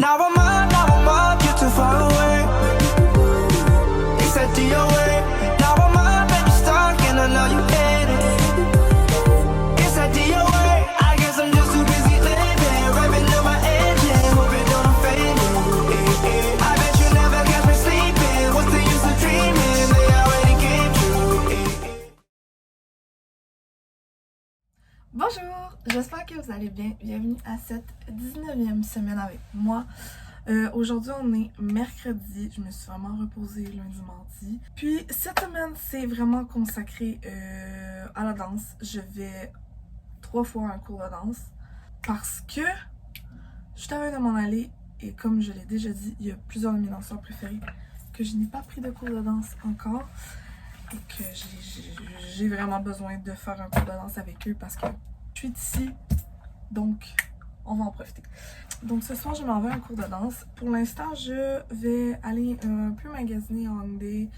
Now I'm up, you're too far away. It's that DOA. Now I'm up, baby, stuck, and I know you hate it. It's that DOA. I guess I'm just too busy living, revving up my engine, hoping don't fade it. I bet you never catch me sleeping. What's the use of dreaming? They already came true. Bonjour, j'espère que vous allez bien. Bienvenue à cette 19e semaine avec moi. Aujourd'hui, on est mercredi. Je me suis vraiment reposée lundi, mardi. Puis, cette semaine, c'est vraiment consacré à la danse. Je vais 3 fois un cours de danse parce que je t'avais de m'en aller. Et comme je l'ai déjà dit, il y a plusieurs de mes danseurs préférés que je n'ai pas pris de cours de danse encore. Et que j'ai vraiment besoin de faire un cours de danse avec eux parce que je suis ici, donc on va en profiter. Donc ce soir, je m'en vais à un cours de danse. Pour l'instant, je vais aller un peu magasiner en Hyundai.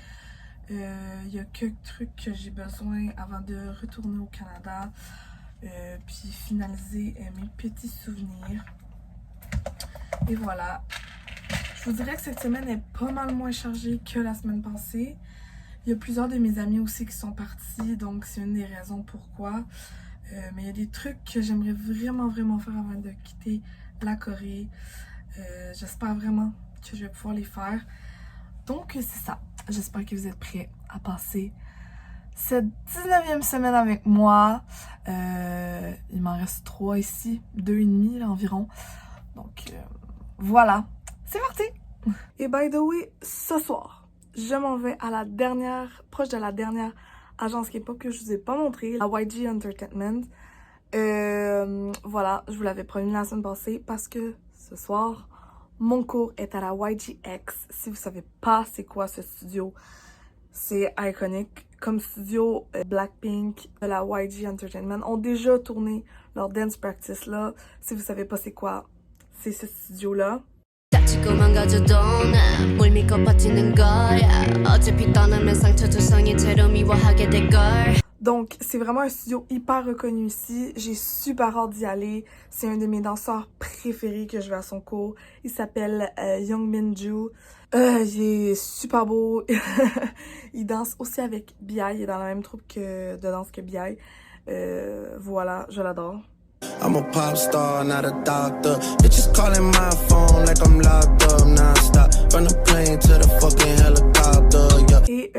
Il y a quelques trucs que j'ai besoin avant de retourner au Canada. Puis finaliser mes petits souvenirs. Et voilà. Je vous dirais que cette semaine est pas mal moins chargée que la semaine passée. Il y a plusieurs de mes amis aussi qui sont partis, donc c'est une des raisons pourquoi. Mais il y a des trucs que j'aimerais vraiment faire avant de quitter la Corée. J'espère vraiment que je vais pouvoir les faire. Donc c'est ça. J'espère que vous êtes prêts à passer cette 19e semaine avec moi. Il m'en reste 3 ici, 2,5 là, environ. Donc voilà, c'est parti! Et by the way, ce soir, je m'en vais à la dernière, proche de la dernière agence K-pop que je vous ai pas montré, la YG Entertainment. Voilà, je vous l'avais promis la semaine passée parce que ce soir, mon cours est à la YGX. Si vous savez pas c'est quoi ce studio, c'est iconique. Comme studio, Blackpink de la YG Entertainment ont déjà tourné leur dance practice là. Si vous savez pas c'est quoi, c'est ce studio là. 다치고만 가져도 나 뭘 믿고 버티는 거야 어차피 떠나면 상처 조성이 채로 미워하게 될걸. Donc, c'est vraiment un studio hyper reconnu ici. J'ai super hâte d'y aller. C'est un de mes danseurs préférés que je vais à son cours. Il s'appelle Young Min-ju. Il est super beau. Il danse aussi avec BI. Il est dans la même troupe de danse que BI. Voilà, je l'adore. I'm a pop star, not a doctor. Bitches calling my phone like I'm locked up non-stop. From the plane to the fucking helicopter, yeah. Et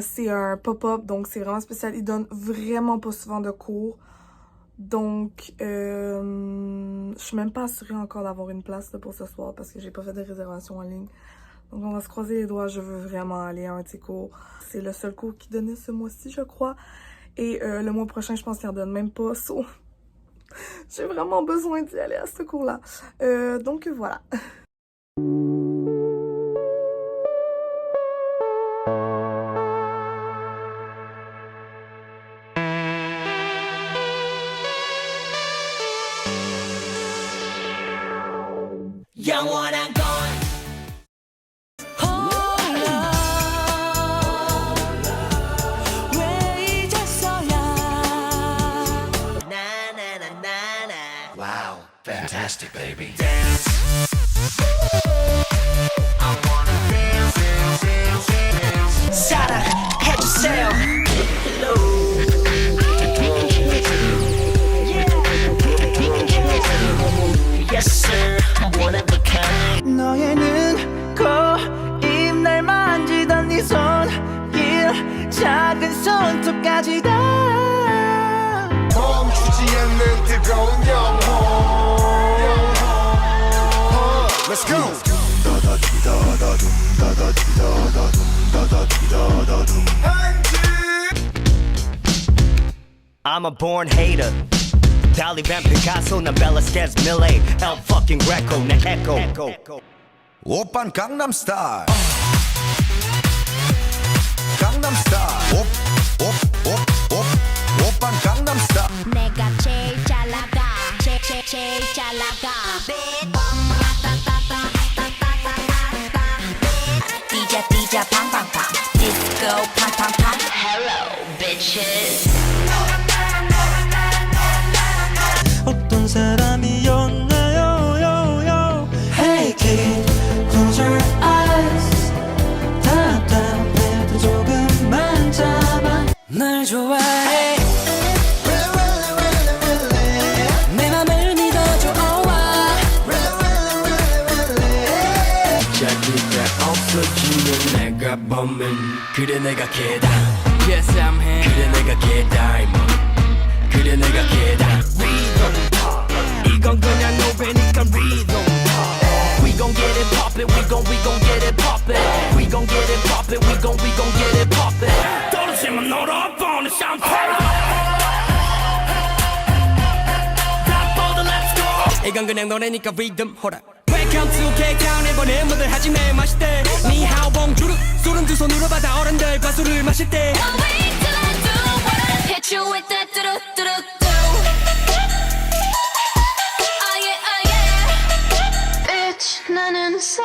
c'est un pop-up, donc c'est vraiment spécial. Il donne vraiment pas souvent de cours. Donc, je suis même pas assurée encore d'avoir une place là, pour ce soir parce que j'ai pas fait de réservation en ligne. Donc, on va se croiser les doigts. Je veux vraiment aller à un de ces cours. C'est le seul cours qu'il donnait ce mois-ci, je crois. Et le mois prochain, je pense qu'il en donne même pas. So, j'ai vraiment besoin d'y aller à ce cours-là. Donc voilà. 영원한 건 Fantastic, baby. dance. I wanna dance, dance, dance, dance. 사랑해주세요. Hello. Yes sir, I'm one of a kind. 너의 눈, 코, 입, 날 만지던 네 손길, 작은 손톱까지 다 멈추지 않는 뜨거운 영혼. Let's go. I'm a born hater. Dolly Van Picasso, 난 Velasquez, Millet, El fucking Greco, 내 Echo. 오빤 강남 스타일. 강남 스타일. 오빤 강남 스타일. 내가 제일 잘 나가 제일 잘 나가 DJ 팡팡팡 Disco 팡팡팡 Hello bitches 어떤 사람이 였나요 Hey coming 그래 내가 개다 Yes I'm here 그래 내가 개다이몬 그래 내가 개다 Rhythm 이건 그냥 노래니까 rhythm We gon' get it poppin', we gon' get it poppin'. We gon' get it poppin', we gon' get it poppin'. 떨어지면 너를 upon the champagne. Let's go. 이건 그냥 노래니까 rhythm, hold up. Welcome to K-Town, 이번에 뭐들 하지 매 마실 때. 니하오 봉주르, 술은 두 손으로 받아 어른들과 술을 마실 때. Wait till I do what I hit you with that do-do-do-do. 나는 solo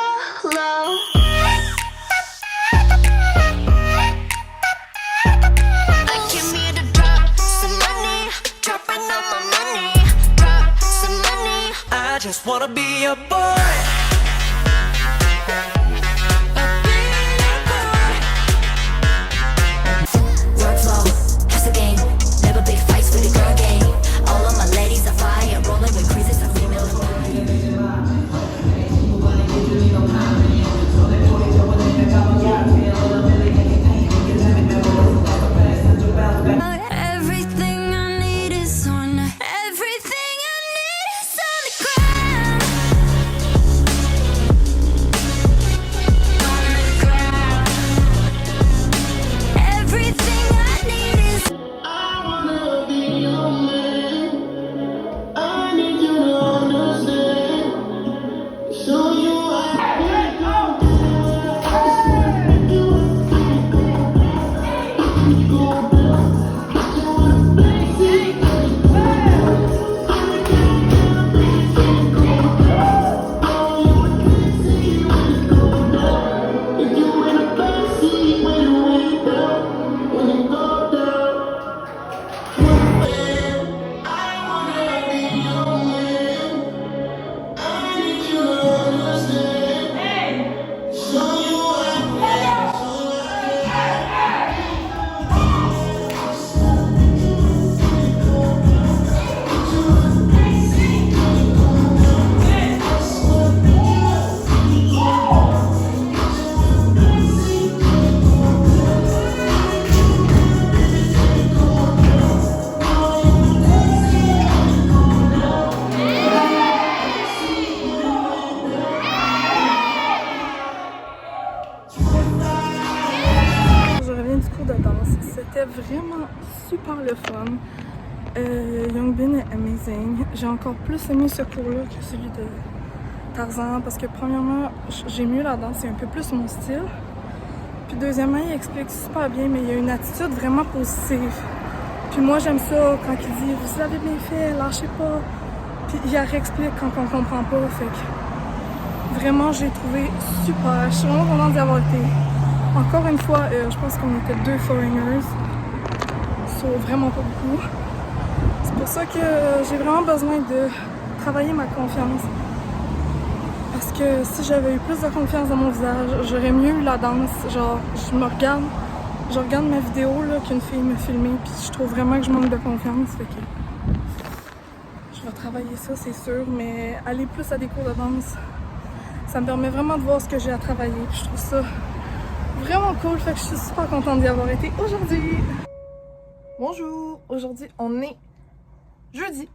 I came here to drop some money dropping all my money drop some money I just wanna be a boy Workflow, just a game never big fights for the girl game all of my ladies are fire rolling with creases of female Everything I need is on everything I need is on the ground. On the ground. Everything I need is I wanna be your man. I need you to understand. Show you C'était vraiment super le fun. Yongbin est amazing. J'ai encore plus aimé ce cours-là que celui de Tarzan parce que premièrement, j'ai mieux la danse, c'est un peu plus mon style. Puis deuxièmement, il explique super bien, mais il y a une attitude vraiment positive. Puis moi, j'aime ça quand il dit « Vous l'avez bien fait, lâchez pas ». Puis il réexplique quand on comprend pas. Fait que vraiment, j'ai trouvé super. Je suis vraiment contente d'y avoir été. Encore une fois, je pense qu'on était 2 foreigners. Sauf vraiment pas beaucoup. C'est pour ça que j'ai vraiment besoin de travailler ma confiance. Parce que si j'avais eu plus de confiance dans mon visage, j'aurais mieux eu la danse. Genre, je regarde ma vidéo là qu'une fille m'a filmée, puis je trouve vraiment que je manque de confiance. Fait que je vais travailler ça, c'est sûr, mais aller plus à des cours de danse, ça me permet vraiment de voir ce que j'ai à travailler. Puis je trouve ça vraiment cool, fait que je suis super contente d'y avoir été aujourd'hui. Bonjour, aujourd'hui on est jeudi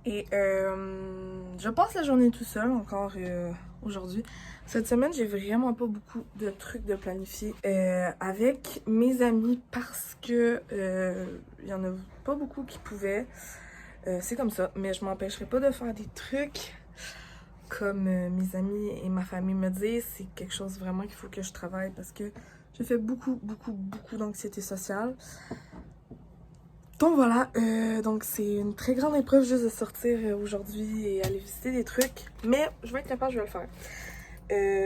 et je passe la journée tout seul encore aujourd'hui. Cette semaine j'ai vraiment pas beaucoup de trucs de planifier avec mes amis parce que il y en a pas beaucoup qui pouvaient. C'est comme ça, mais je m'empêcherai pas de faire des trucs comme mes amis et ma famille me disent. C'est quelque chose vraiment qu'il faut que je travaille parce que j'ai fait beaucoup d'anxiété sociale. Donc voilà, donc c'est une très grande épreuve juste de sortir aujourd'hui et aller visiter des trucs. Mais je vais être capable, je vais le faire.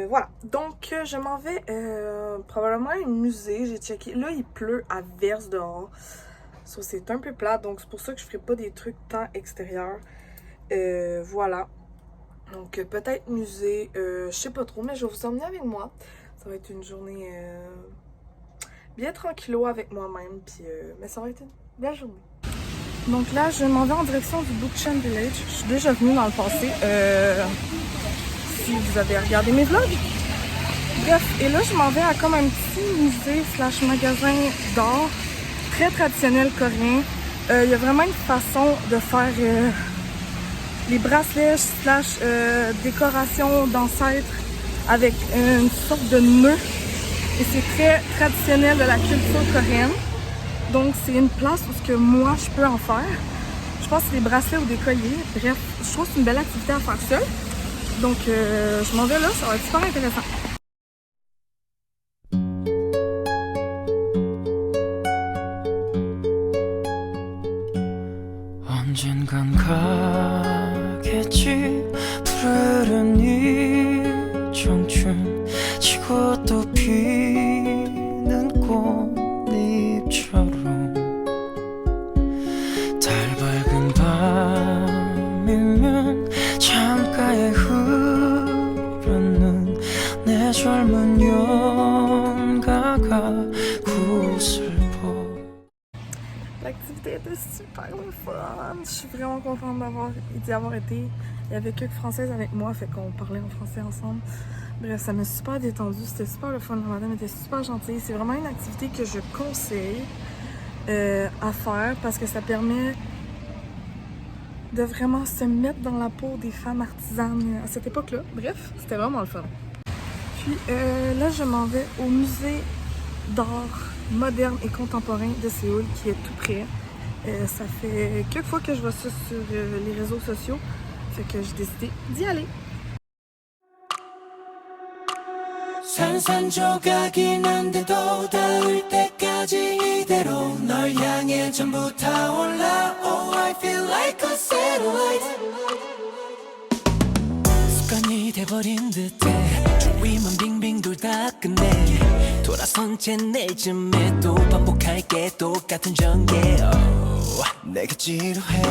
Voilà, donc je m'en vais probablement à un musée. J'ai checké, là il pleut à verse dehors. So, c'est un peu plat, donc c'est pour ça que je ferai pas des trucs tant extérieurs. Voilà. Donc peut-être musée, je sais pas trop, mais je vais vous emmener avec moi. Ça va être une journée bien tranquillo avec moi-même, puis mais ça va être une belle journée. Donc là, je m'en vais en direction du Bookchan Village. Je suis déjà venue dans le passé. Si vous avez regardé mes vlogs. Bref, et là je m'en vais à comme un petit musée slash magasin d'art très traditionnel coréen. Il y a vraiment une façon de faire les bracelets slash décoration d'ancêtres avec une sorte de nœud. Et c'est très traditionnel de la culture coréenne. Donc c'est une place où ce que moi je peux en faire. Je pense que c'est des bracelets ou des colliers. Bref, je trouve que c'est une belle activité à faire seule. Donc je m'en vais là, ça va être super intéressant. 언젠간 가겠지 푸르른 이 청춘 지고 또 피는 꽃잎처럼 달 밝은 밤이면 창가에 흐르는 내 젊은 연가가 구슬퍼. L'activité était super le fun. Je suis vraiment contente d'y avoir été. Il y avait quelques Françaises avec moi, fait qu'on parlait en français ensemble. Bref, ça m'a super détendu. C'était super le fun. La madame était super gentille. C'est vraiment une activité que je conseille à faire parce que ça permet de vraiment se mettre dans la peau des femmes artisanes à cette époque-là. Bref, c'était vraiment le fun. Puis là, je m'en vais au musée d'art moderne et contemporain de Séoul qui est tout près. Ça fait quelques fois que je vois ça sur les réseaux sociaux, fait que j'ai décidé d'y aller. 산산조각이 난데도 닿을 때까지 이대로 널 향해 전부 타올라 Oh I feel like a satellite 습관이 돼버린 듯해 주위만 빙빙 돌다 끝내 돌아선 채 내쯤에 또 반복할게 똑같은 전개 oh. 내가 지루해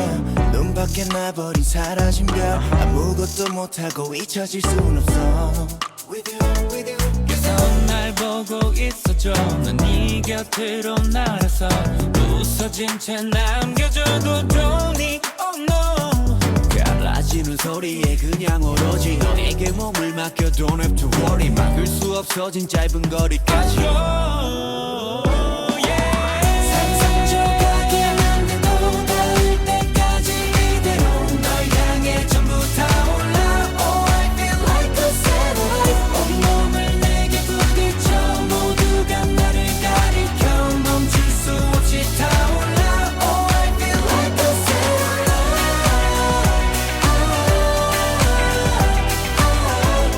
눈 밖에 나버린 사라진 별 아무것도 못하고 잊혀질 순 없어 With you, with you 계속 날 보고 있어줘 넌 네 곁으로 날아서 부서진 채 남겨줘도 좋니 oh no 갈라지는 소리에 그냥 오로지 너에게 몸을 맡겨 Don't have to worry 막을 수 없어진 짧은 거리까지 산산조각이 난데도 닿을 때까지 이대로 널 향해 전부 타올라 Oh I feel like a satellite 온몸을 내게 부딪혀 모두가 나를 가리켜 멈출 수 없이 타올라 Oh I feel like a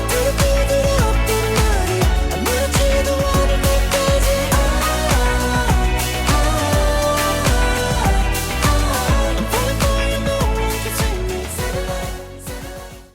들들이 없던 말이 아무렇지도 않을 때까지 I'm falling for you, no one can save me Satellite, satellite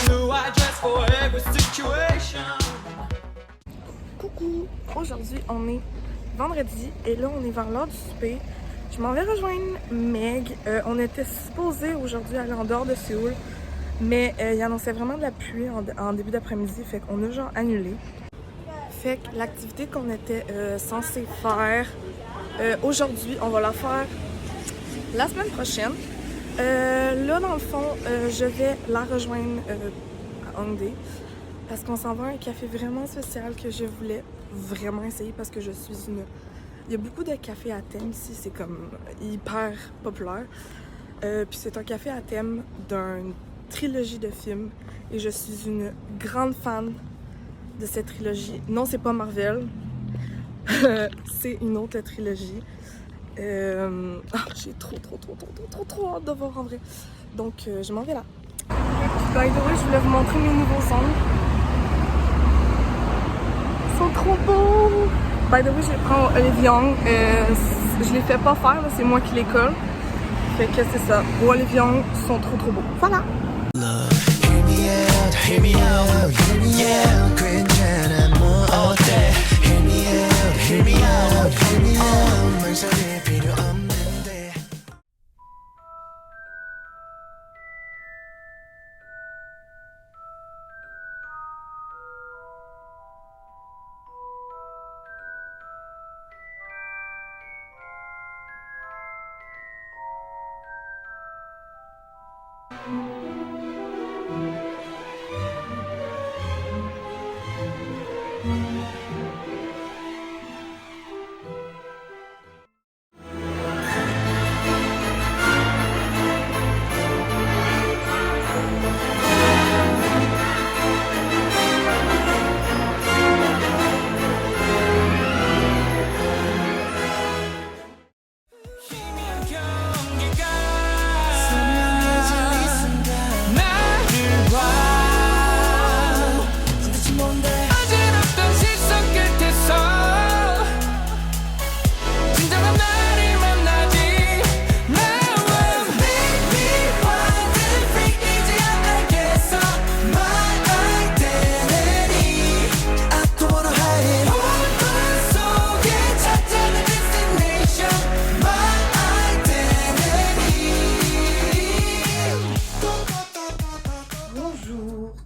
New address for every situation Coucou! Aujourd'hui, on est vendredi et là, on est vers l'heure du souper. Je m'en vais rejoindre Meg. On était supposé aujourd'hui aller en dehors de Séoul, mais il annonçait vraiment de la pluie en début d'après-midi, fait qu'on a genre annulé. Fait que l'activité qu'on était censé faire aujourd'hui, on va la faire la semaine prochaine. Là, dans le fond, je vais la rejoindre à Hongdae parce qu'on s'en va à un café vraiment spécial que je voulais vraiment essayer parce que je suis une... Il y a beaucoup de cafés à thème ici, c'est comme hyper populaire. Puis c'est un café à thème d'une trilogie de films et je suis une grande fan de cette trilogie. Non, c'est pas Marvel, c'est une autre trilogie. J'ai trop hâte de voir en vrai. Donc je m'en vais là. By the way, je voulais vous montrer mes nouveaux ongles. Ils sont trop beaux! By the way, je les prends au Olive Young. Je les fais pas faire, c'est moi qui les colle. Fait que c'est ça. Au Olive Young, ils sont trop beaux. Voilà! Hear me out, hear me out, hear me out. 괜찮아 뭐 어때? Hear me out, hear me out, hear me out. 망설일 필요 없는데.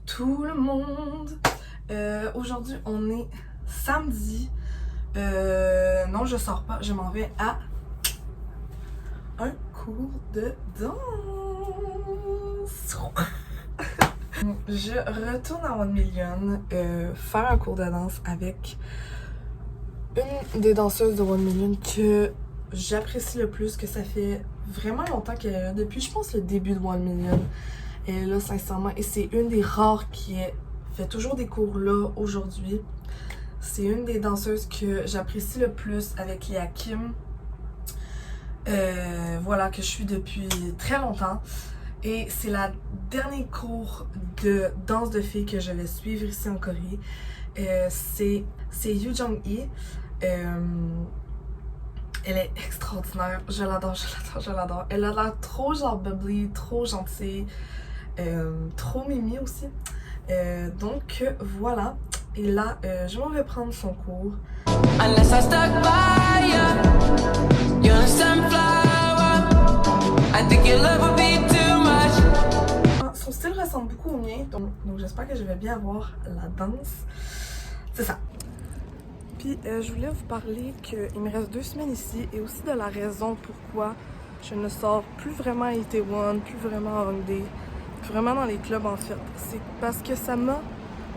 Tout le monde! Aujourd'hui, on est samedi. Non, je sors pas. Je m'en vais à un cours de danse. Je retourne à 1 Million faire un cours de danse avec une des danseuses de 1 Million que j'apprécie le plus, que ça fait vraiment longtemps qu'elle est là, depuis je pense le début de 1 Million. Elle est là sincèrement et c'est une des rares qui fait toujours des cours là aujourd'hui. C'est une des danseuses que j'apprécie le plus avec Léa Kim. Voilà, que je suis depuis très longtemps. Et c'est la dernier cours de danse de filles que je vais suivre ici en Corée. C'est Yoo Jung-hee. Elle est extraordinaire. Je l'adore, je l'adore, je l'adore. Elle a l'air trop genre bubbly, trop gentille. Trop mimi aussi. Donc voilà. Et là, je m'en vais prendre son cours. Unless I stuck by you, you're a sunflower. I think your love would be too much. Son style ressemble beaucoup au mien, donc j'espère que je vais bien avoir la danse. C'est ça. Puis je voulais vous parler qu'il me reste 2 semaines ici et aussi de la raison pourquoi je ne sors plus vraiment à Itaewon, plus vraiment à Hongdae, plus vraiment dans les clubs en fait. C'est parce que ça m'a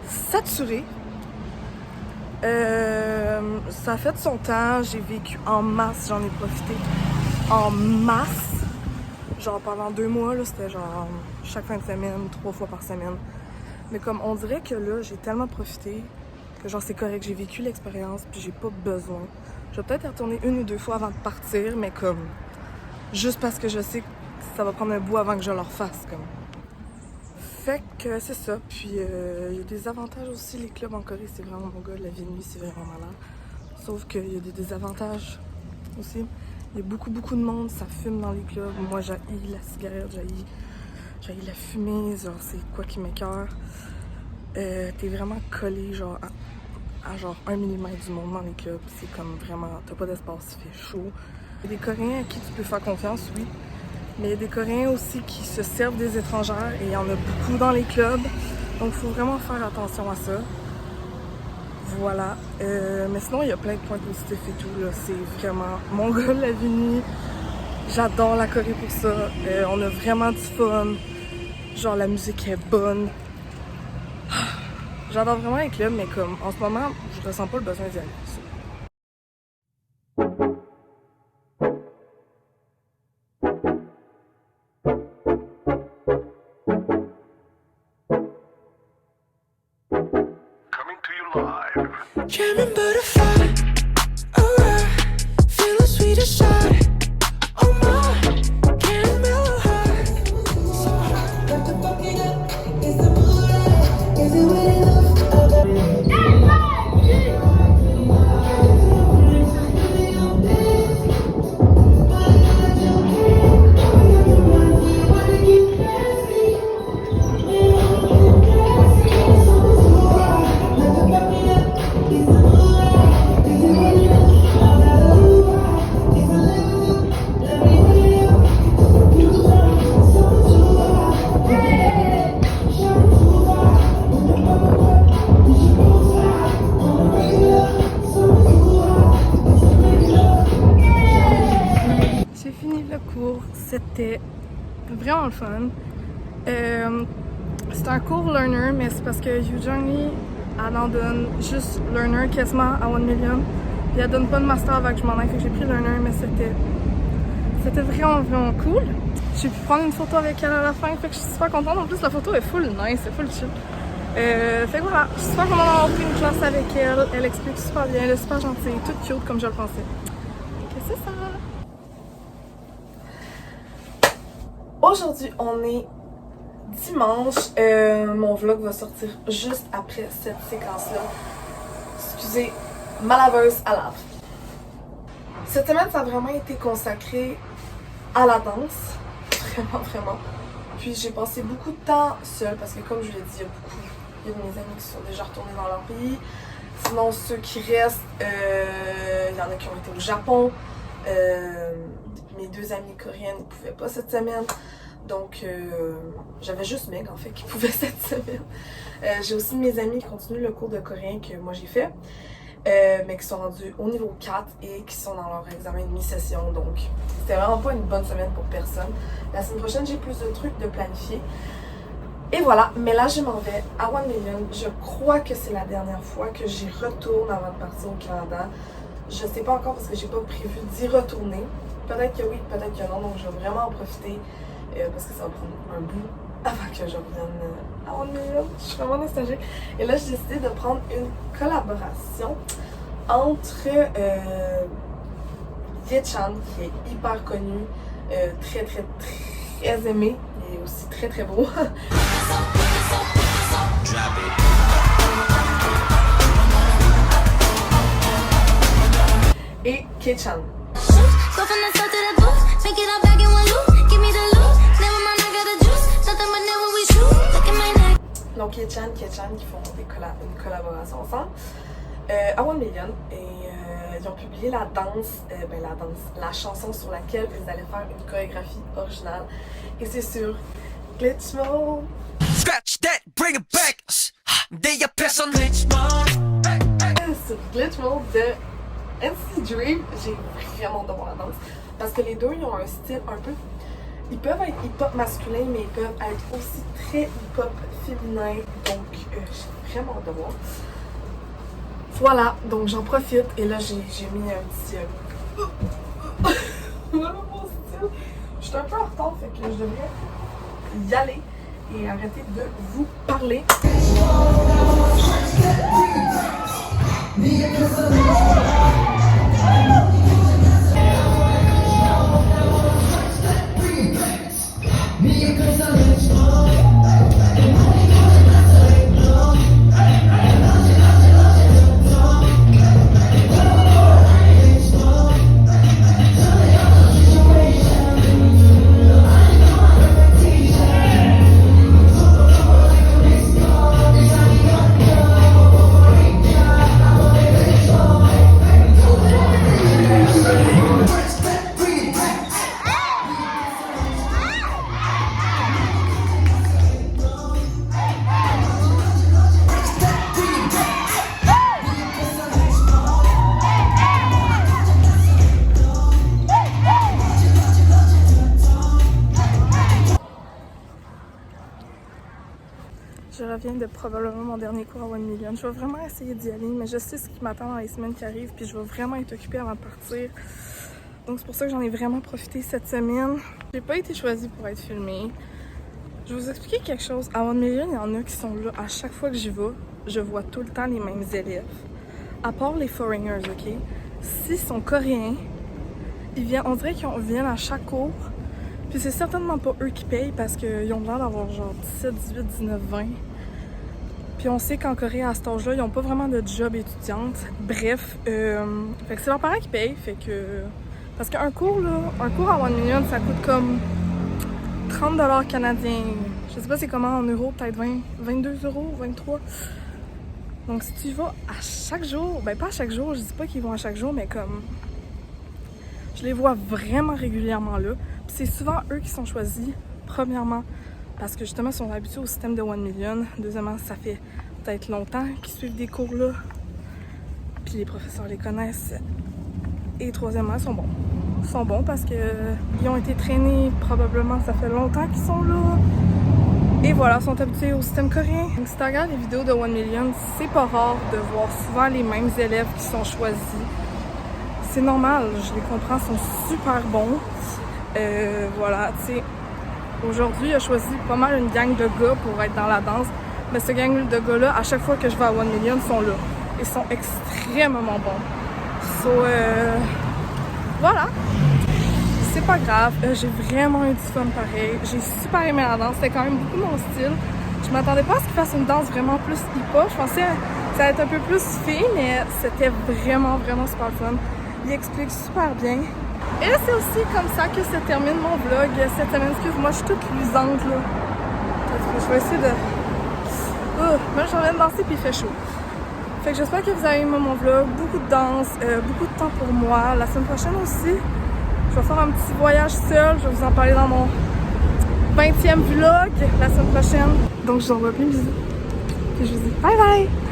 saturée. Ça a fait son temps, j'ai vécu en masse, j'en ai profité en masse. Genre pendant 2 mois, là, c'était genre chaque fin de semaine, 3 fois par semaine. Mais comme on dirait que là, j'ai tellement profité que genre c'est correct, j'ai vécu l'expérience puis j'ai pas besoin. Je vais peut-être y retourner 1 ou 2 fois avant de partir, mais comme juste parce que je sais que ça va prendre un bout avant que je le refasse comme. Fait que c'est ça, puis il y a des avantages aussi, les clubs en Corée c'est vraiment mon gars, la vie de nuit c'est vraiment malade. Sauf qu'il y a des désavantages aussi. Il y a beaucoup de monde, ça fume dans les clubs. Moi j'haïs la cigarette, j'haïs la fumée, genre c'est quoi qui m'écoeure. T'es vraiment collé genre à genre 1 mm du monde dans les clubs, c'est comme vraiment, t'as pas d'espace, il fait chaud. Il y a des Coréens à qui tu peux faire confiance, oui. Mais il y a des Coréens aussi qui se servent des étrangères et il y en a beaucoup dans les clubs. Donc il faut vraiment faire attention à ça. Voilà. Mais sinon, il y a plein de points positifs et tout. C'est vraiment mon gars de la vie de nuit. J'adore la Corée pour ça. On a vraiment du fun. Genre la musique est bonne. J'adore vraiment les clubs, mais comme en ce moment, je ressens pas le besoin d'y aller. German butterfly, alright. Feel a sweeter side. Oh my, caramel high. So hot. Got the fucking up. Is the mood right? Is it what it looks like? C'était vraiment le fun. C'est un cours learner, mais c'est parce que UJourney, elle en donne juste learner quasiment à 1 million. Puis elle donne pas de master avant que je m'en aille, fait que j'ai pris learner, mais c'était vraiment cool. J'ai pu prendre une photo avec elle à la fin, fait que je suis super contente. En plus, la photo est full nice, c'est full chill. Fait que voilà, je suis super contente d'avoir pris une classe avec elle. Elle explique super bien, elle est super gentille, toute cute comme je le pensais. Donc c'est ça. Aujourd'hui, on est dimanche. Mon vlog va sortir juste après cette séquence-là. Excusez, ma laveuse à lave. Cette semaine, ça a vraiment été consacré à la danse. Vraiment. Puis j'ai passé beaucoup de temps seule parce que comme je l'ai dit, il y a de mes amis qui sont déjà retournés dans leur pays. Sinon, ceux qui restent, il y en a qui ont été au Japon. Mes 2 amies coréennes ne pouvaient pas cette semaine. Donc, j'avais juste Meg en fait qui pouvait cette semaine. J'ai aussi mes amis qui continuent le cours de coréen que moi j'ai fait. Mais qui sont rendus au niveau 4 et qui sont dans leur examen de mi-session. Donc, c'était vraiment pas une bonne semaine pour personne. La semaine prochaine, j'ai plus de trucs de planifier. Et voilà, mais là, je m'en vais à 1 million. Je crois que c'est la dernière fois que j'y retourne avant de partir au Canada. Je sais pas encore parce que j'ai pas prévu d'y retourner. Peut-être que oui, peut-être que non. Donc, je vais vraiment en profiter parce que ça va prendre un bout avant que je revienne à 1 million. Je suis vraiment nostalgique. Et là, j'ai décidé de prendre une collaboration entre Ye-chan, qui est hyper connu, très aimé et aussi très beau. Et K-chan. Go from the south to the booth, make it all back in one loop. Give me the loot, never mind, I got the juice. Nothing but never we shoot. Look at my neck. Donc Ye-chan qui font une collaboration ensemble à 1 million et ils ont publié la chanson sur laquelle ils allaient faire une chorégraphie originale et c'est sur Glitch Mode. Scratch that, bring it back. They your piss on glitch mode. Sur Glitch Mode de NCT Dream. J'ai vraiment hâte de voir la danse parce que les deux ils ont un style un peu. Ils peuvent être hip-hop masculin, mais ils peuvent être aussi très hip-hop féminin. Donc, j'ai vraiment hâte de voir. Voilà, donc j'en profite. Et là, j'ai mis un petit... Voilà mon style. Je suis un peu en retard, fait que je devrais y aller et arrêter de vous parler. Je reviens de probablement mon dernier cours à 1 million. Je vais vraiment essayer d'y aller, mais je sais ce qui m'attend dans les semaines qui arrivent, puis je vais vraiment être occupée avant de partir. Donc c'est pour ça que j'en ai vraiment profité cette semaine. J'ai pas été choisie pour être filmée. Je vais vous expliquer quelque chose. À 1 million, il y en a qui sont là à chaque fois que j'y vais. Je vois tout le temps les mêmes élèves. À part les foreigners, ok? S'ils sont coréens, ils viennent, on dirait qu'ils viennent à chaque cours. Puis c'est certainement pas eux qui payent parce qu'ils ont l'air d'avoir genre 17, 18, 19, 20. Puis on sait qu'en Corée, à cet âge-là, ils n'ont pas vraiment de job étudiante. Bref, fait que c'est leurs parents qui payent. Fait que... Parce qu'un cours, là, un cours à 1 million, ça coûte comme 30$ canadiens. Je sais pas c'est comment en euros, peut-être 22 €, 23. Donc si tu y vas à chaque jour, ben pas à chaque jour, je dis pas qu'ils vont à chaque jour, mais comme... Je les vois vraiment régulièrement là. Puis c'est souvent eux qui sont choisis, premièrement, parce que justement ils sont habitués au système de 1 million. Deuxièmement, ça fait peut-être longtemps qu'ils suivent des cours là. Puis les professeurs les connaissent. Et troisièmement, ils sont bons. sont bons parce que ils ont été traînés probablement, ça fait longtemps qu'ils sont là. Et voilà, ils sont habitués au système coréen. Donc si tu regardes les vidéos de 1 Million, c'est pas rare de voir souvent les mêmes élèves qui sont choisis. C'est normal, je les comprends, ils sont super bons. Voilà, tu sais, aujourd'hui, il a choisi pas mal une gang de gars pour être dans la danse. Mais ce gang de gars-là, à chaque fois que je vais à 1 Million, ils sont là. Ils sont extrêmement bons. Voilà. C'est pas grave, j'ai vraiment eu du fun pareil. J'ai super aimé la danse, c'était quand même beaucoup mon style. Je m'attendais pas à ce qu'il fasse une danse vraiment plus hip-hop. Je pensais que ça allait être un peu plus fille, mais c'était vraiment super fun. Il explique super bien. Et là, c'est aussi comme ça que se termine mon vlog cette semaine. Excuse-moi, je suis toute luisante là. Je vais essayer de... moi je viens de danser puis il fait chaud. Fait que j'espère que vous avez aimé mon vlog. Beaucoup de danse, beaucoup de temps pour moi. La semaine prochaine aussi, je vais faire un petit voyage seul. Je vais vous en parler dans mon 20e vlog la semaine prochaine. Donc je vous envoie plein de bisous. Et je vous dis bye bye!